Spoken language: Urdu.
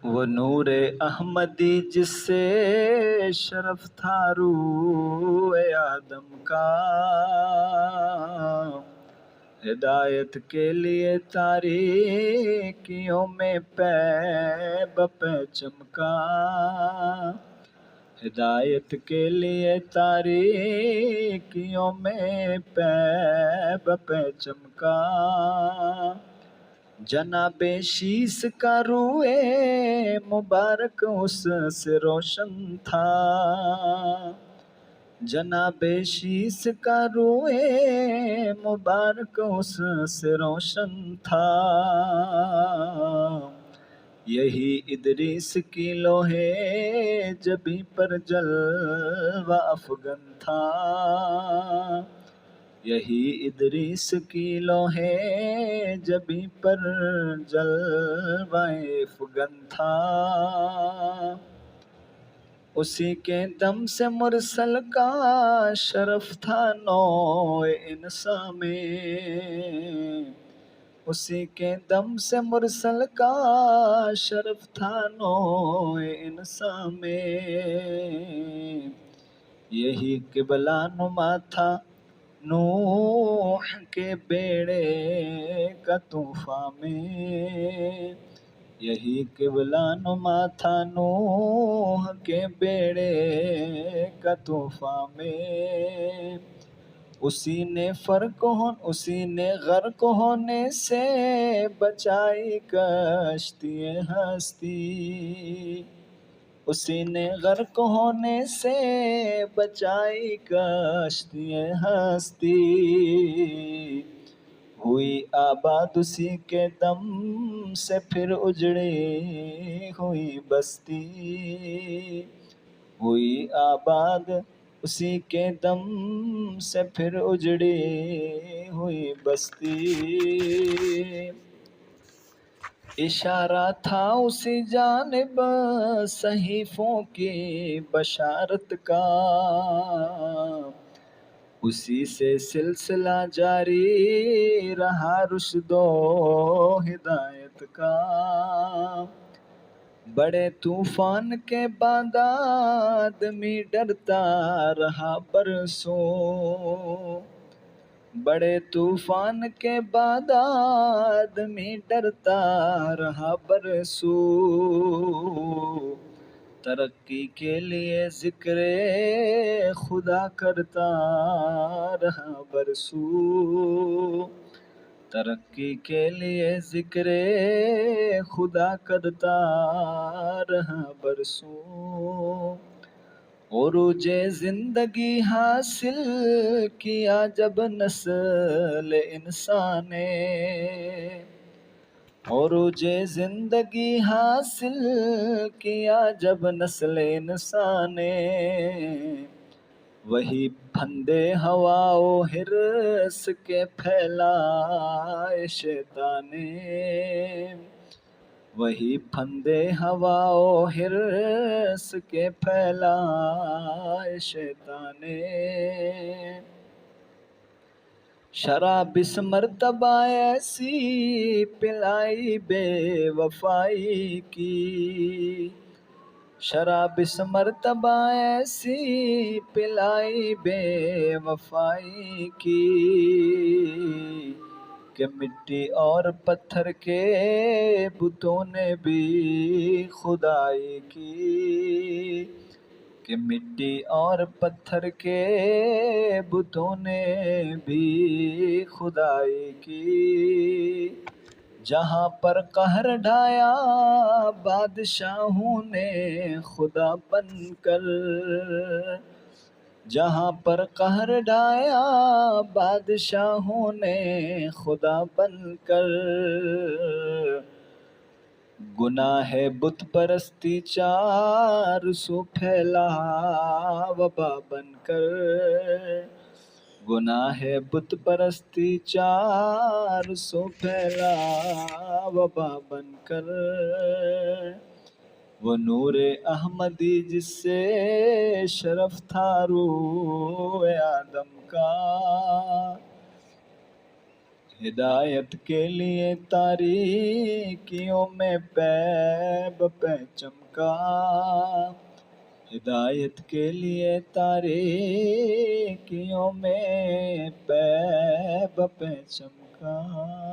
وہ نور احمدی جس سے شرف تھا روح آدم کا، ہدایت کے لیے تاریکیوں میں پے بپے چمکا، ہدایت کے لیے تاریکیوں میں پے بپے چمکا، جناب شیس کا روئے مبارک اس سے روشن تھا، جناب شیس کا روئے مبارک اس سے روشن تھا، یہی ادریس کی لوہے جبیں پر جلوہ افغن تھا، یہی ادریس کی لوہے جبیں پر جلوہ افغن تھا، اسی کے دم سے مرسل کا شرف تھا نوع انسان میں، اسی کے دم سے مرسل کا شرف تھا نوع انسان میں، یہی قبلہ نما تھا نوح کے بیڑے کا طوفان میں، یہی قبلہ نما تھا نوح کے بیڑے کا طوفان میں، اسی نے غرق ہونے سے بچائی کشتی ہستی، اسی نے غرق ہونے سے بچائی کشتی ہستی، ہوئی آباد اسی کے دم سے پھر اجڑی ہوئی بستی، ہوئی آباد اسی کے دم سے پھر اجڑی ہوئی بستی، اشارہ تھا اسی جانب صحیفوں کی بشارت کا، اسی سے سلسلہ جاری رہا رشد و ہدایت کا، بڑے طوفان کے بعد آدمی ڈرتا رہا برسوں، بڑے طوفان کے بعد آدمی ڈرتا رہا برسوں، ترقی کے لیے ذکر خدا کرتا رہا برسوں، ترقی کے لیے ذکر خدا کرتا رہا برسوں، عروج زندگی حاصل کیا جب نسل انسان نے، عروج زندگی حاصل کیا جب نسل انسان نے، وہی پھندے ہوا و حرص کے پھیلائے شیطان نے، وہی پھندے ہوا و حرص کے پھیلائے شیطان نے، شراب اس مرتبہ ایسی پلائی بے وفائی کی، شراب اس مرتبہ ایسی پلائی بے وفائی کی، کہ مٹی اور پتھر کے بتوں نے بھی خدائی کی، کہ مٹی اور پتھر کے بتوں نے بھی خدائی کی، جہاں پر قہر ڈھایا بادشاہوں نے خدا بن کر، جہاں پر قہر ڈھایا بادشاہوں نے خدا بن کر، گناہ بت پرستی چار سو پھیلا وبا بن کر، گناہ بت پرستی چار سو پھیلا وبا بن کر، وہ نور احمدی جس سے شرف تھا روح آدم کا، ہدایت کے لیے تاریکیوں میں پیب پہ چمکا، ہدایت کے لیے تاریکیوں میں پیب پہ چمکا۔